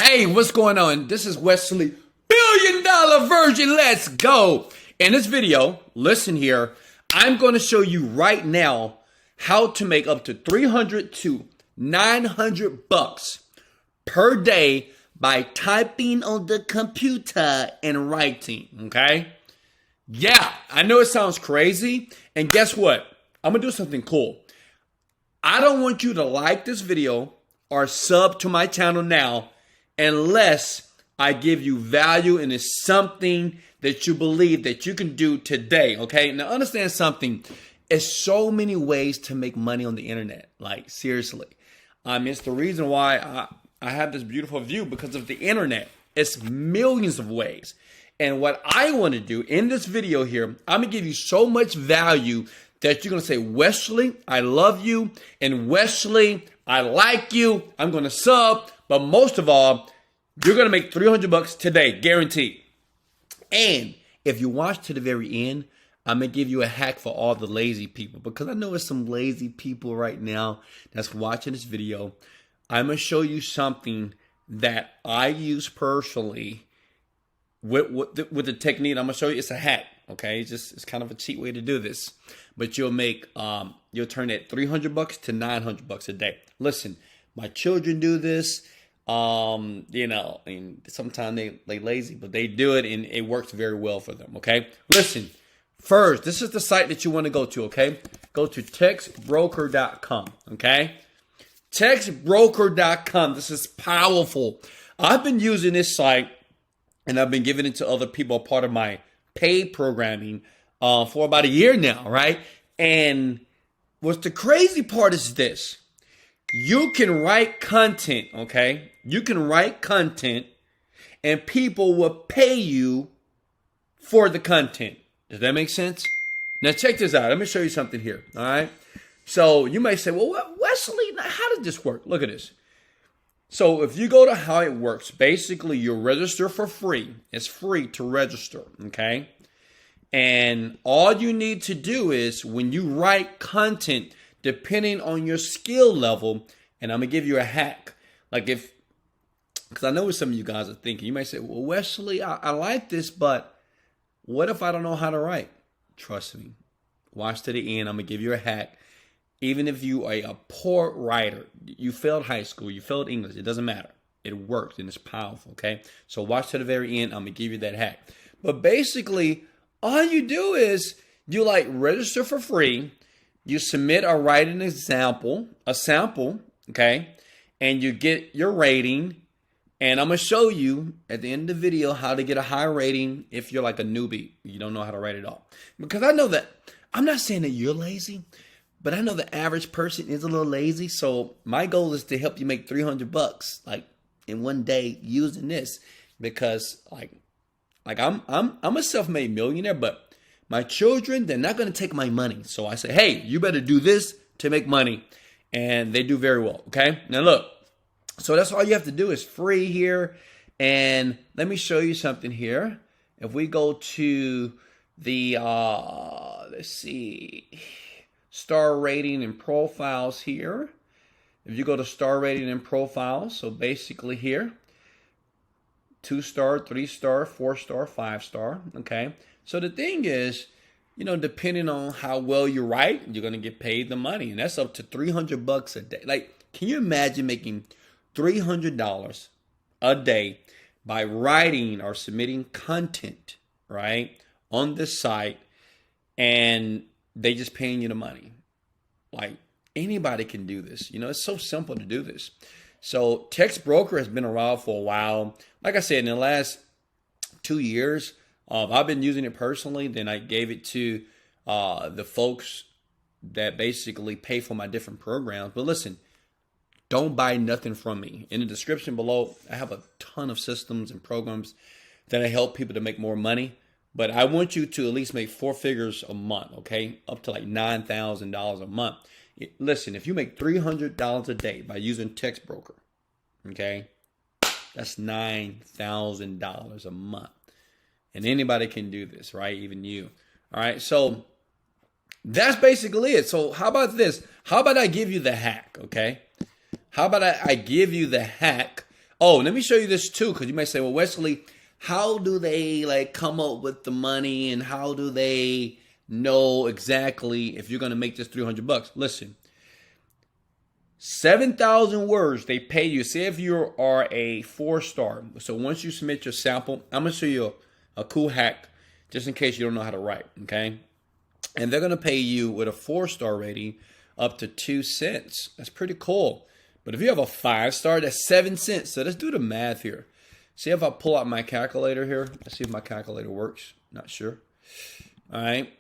Hey, what's going on? This is Wesley Virgin. Let's go. In this video, listen here, I'm going to show you right now how to make up to 300 to 900 bucks per day by typing on the computer and writing, okay? Yeah, I know it sounds crazy. And guess what? I'm going to do something cool. I don't want you to like this video or sub to my channel now unless I give you value and it's something that you believe that you can do today, okay? Now understand something. There's so many ways to make money on the internet. Like, seriously. It's the reason why I have this beautiful view, because of the internet. It's millions of ways. And what I want to do in this video here, I'm going to give you so much value that you're going to say, Wesley, I love you. And Wesley, I like you. I'm going to sub. But most of all, you're going to make 300 bucks today, guaranteed. And if you watch to the very end, I'm going to give you a hack for all the lazy people, because I know there's some lazy people right now that's watching this video. I'm going to show you something that I use personally with the technique. I'm going to show you. It's a hack, okay? It's kind of a cheat way to do this. But you'll turn that 300 bucks to 900 bucks a day. Listen, my children do this. And sometimes they lazy, but they do it and it works very well for them, okay? Listen, first, this is the site that you want to go to, okay? Go to textbroker.com, okay? Textbroker.com. This is powerful. I've been using this site and I've been giving it to other people, part of my paid programming, for about a year now, right? And what's the crazy part is this. You can write content, okay? You can write content and people will pay you for the content. Does that make sense? Now check this out. Let me show you something here, all right? So you may say, well, Wesley, how does this work? Look at this. So if you go to how it works, basically you register for free. It's free to register, okay? And all you need to do is when you write content, depending on your skill level, and I'm going to give you a hack. Because I know what some of you guys are thinking. You might say, well, Wesley, I like this, but what if I don't know how to write? Trust me. Watch to the end. I'm going to give you a hack. Even if you are a poor writer, you failed high school, you failed English, it doesn't matter. It works and it's powerful, okay? So watch to the very end. I'm going to give you that hack. But basically, all you do is you register for free. You submit or write a sample, okay? And you get your rating. And I'm going to show you at the end of the video how to get a high rating if you're like a newbie. You don't know how to write it all. Because I know that, I'm not saying that you're lazy, but I know the average person is a little lazy. So my goal is to help you make 300 bucks in one day using this. Because I'm a self-made millionaire, but my children, they're not going to take my money. So I say, hey, you better do this to make money. And they do very well, okay? Now look, so that's all you have to do is free here. And let me show you something here. If we go to the, let's see, star rating and profiles here. If you go to star rating and profiles, so basically here, 2-star, 3-star, 4-star, 5-star, okay? So the thing is, depending on how well you write, you're going to get paid the money. And that's up to 300 bucks a day. Can you imagine making $300 a day by writing or submitting content, right, on this site, and they just paying you the money? Anybody can do this. It's so simple to do this. So Text Broker has been around for a while. Like I said, in the last 2 years, I've been using it personally. Then I gave it to the folks that basically pay for my different programs. But listen, don't buy nothing from me. In the description below, I have a ton of systems and programs that I help people to make more money. But I want you to at least make 4 figures a month, okay? Up to $9,000 a month. Listen, if you make $300 a day by using Text Broker, okay, that's $9,000 a month. And anybody can do this, right? Even you. All right, so that's basically it. So how about this? How about I give you the hack, okay? How about I give you the hack Oh, let me show you this too, because you might say, well, Wesley, how do they like come up with the money, and how do they know exactly if you're going to make this $300? Listen, 7,000 words they pay you. Say if you are a 4-star. So once you submit your sample, I'm going to show you a cool hack just in case you don't know how to write, okay? And they're going to pay you with a 4-star rating up to 2 cents. That's pretty cool. But if you have a 5-star, that's 7 cents. So let's do the math here. See if I pull out my calculator here. Let's see if my calculator works. Not sure. All right.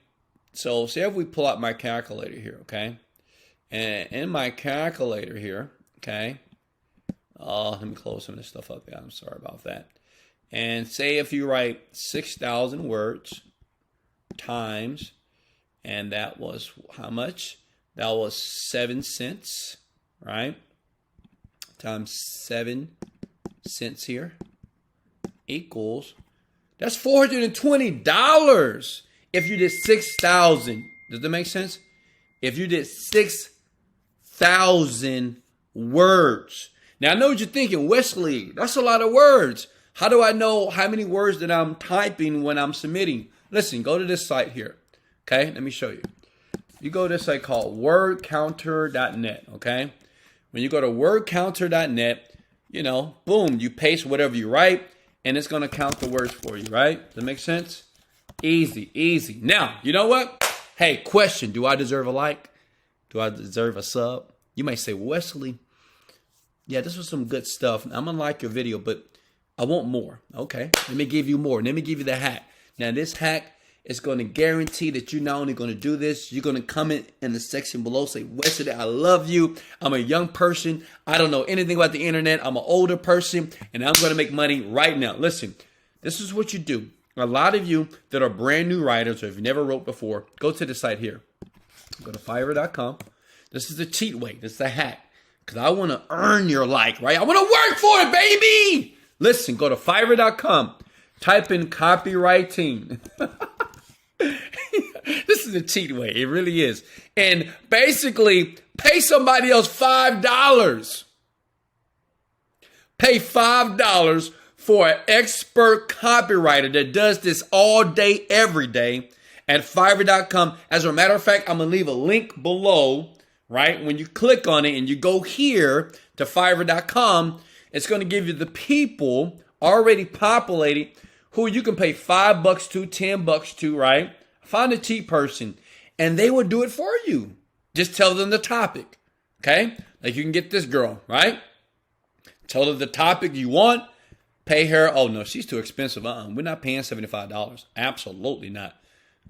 So see if we pull out my calculator here, okay? And in my calculator here, okay? Let me close some of this stuff up. Yeah, I'm sorry about that. And say if you write 6,000 words times, and that was how much? That was 7 cents, right? Times 7 cents here equals, that's $420 if you did 6,000. Does that make sense? If you did 6,000 words. Now I know what you're thinking, Wesley, that's a lot of words. How do I know how many words that I'm typing when I'm submitting? Listen, go to this site here. Okay, let me show you. You go to this site called wordcounter.net, okay? When you go to wordcounter.net, you know, boom, you paste whatever you write, and it's going to count the words for you, right? Does that make sense? Easy, easy. Now, you know what? Hey, question, do I deserve a like? Do I deserve a sub? You might say, Wesley, yeah, this was some good stuff. I'm going to like your video, but I want more. Okay, let me give you more. Let me give you the hack. Now, this hack is going to guarantee that you're not only going to do this, you're going to comment in the section below, say, Wesley, I love you. I'm a young person. I don't know anything about the internet. I'm an older person, and I'm going to make money right now. Listen, this is what you do. A lot of you that are brand new writers, or if you never wrote before, go to the site here. Go to Fiverr.com. This is the cheat way. This is the hack. Because I want to earn your like, right? I want to work for it, baby. Listen, go to Fiverr.com. Type in copywriting. This is a cheat way. It really is. And basically, pay somebody else $5. Pay $5 for an expert copywriter that does this all day, every day at Fiverr.com. As a matter of fact, I'm going to leave a link below, right? When you click on it and you go here to Fiverr.com, it's going to give you the people already populated who you can pay $5 to, $10 to, right? Find a cheap person and they will do it for you. Just tell them the topic, okay? Like you can get this girl, right? Tell her the topic you want. Pay her. Oh, no, she's too expensive. We're not paying $75. Absolutely not.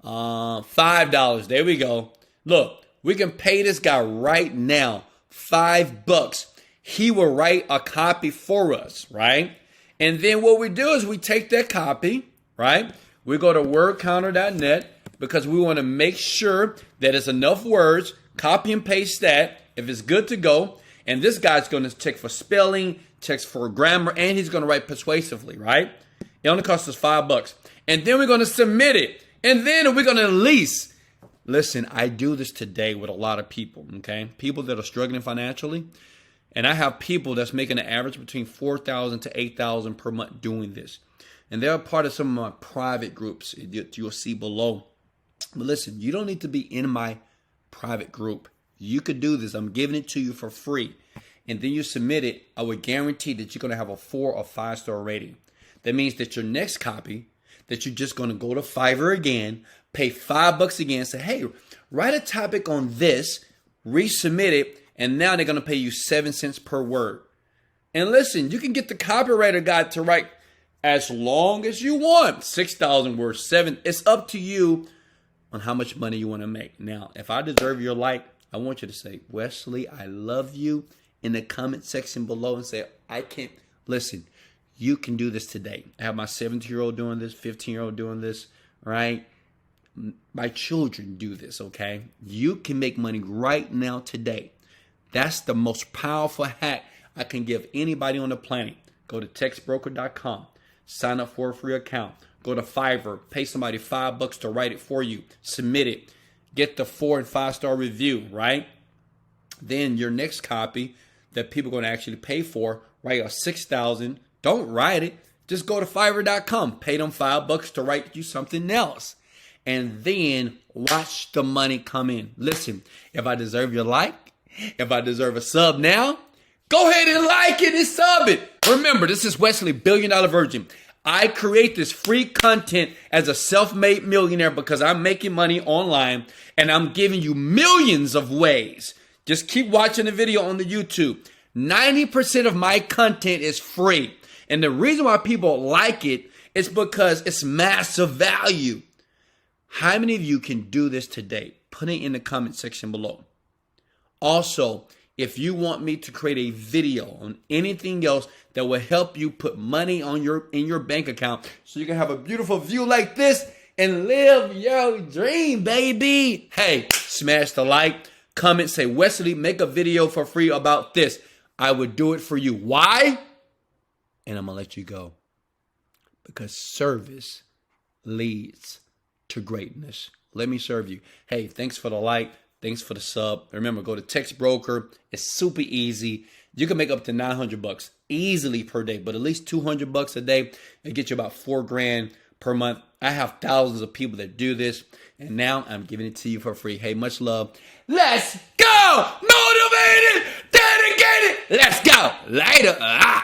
$5. There we go. Look, we can pay this guy right now $5. He will write a copy for us, right? And then what we do is we take that copy, right? We go to wordcounter.net because we want to make sure that it's enough words. Copy and paste that if it's good to go. And this guy's going to check for spelling, checks for grammar, and he's going to write persuasively, right? It only costs us $5. And then we're going to submit it. And then we're going to lease. Listen, I do this today with a lot of people, okay? People that are struggling financially. And I have people that's making an average between $4,000 to $8,000 per month doing this. And they're a part of some of my private groups that you'll see below. But listen, you don't need to be in my private group. You could do this. I'm giving it to you for free. And then you submit it. I would guarantee that you're going to have a 4 or 5-star rating. That means that your next copy, that you're just going to go to Fiverr again, pay $5 again, say, hey, write a topic on this, resubmit it, and now they're going to pay you 7 cents per word. And listen, you can get the copywriter guide to write as long as you want. 6,000 words, 7. It's up to you on how much money you want to make. Now, if I deserve your like, I want you to say, Wesley, I love you in the comment section below and say, I can't. Listen, you can do this today. I have my 17-year-old doing this, 15-year-old doing this, right? My children do this, okay? You can make money right now today. That's the most powerful hack I can give anybody on the planet. Go to textbroker.com. Sign up for a free account. Go to Fiverr. Pay somebody $5 to write it for you. Submit it. Get the 4 and 5-star review, right? Then your next copy that people are going to actually pay for, right? Or 6,000. Don't write it. Just go to Fiverr.com. Pay them $5 to write you something else. And then watch the money come in. Listen, if I deserve your like, if I deserve a sub now, go ahead and like it and sub it. Remember, this is Wesley, $1 Billion Virgin. I create this free content as a self-made millionaire because I'm making money online and I'm giving you millions of ways. Just keep watching the video on the YouTube. 90% of my content is free. And the reason why people like it is because it's massive value. How many of you can do this today? Put it in the comment section below. Also, if you want me to create a video on anything else that will help you put money on in your bank account so you can have a beautiful view like this and live your dream, baby. Hey, smash the like, comment, say, Wesley, make a video for free about this. I would do it for you. Why? And I'm going to let you go. Because service leads to greatness. Let me serve you. Hey, thanks for the like. Thanks for the sub. Remember, go to Text Broker. It's super easy. You can make up to $900 easily per day, but at least $200 a day. It gets you about $4,000 per month. I have thousands of people that do this, and now I'm giving it to you for free. Hey, much love. Let's go! Motivated, dedicated. Let's go. Later.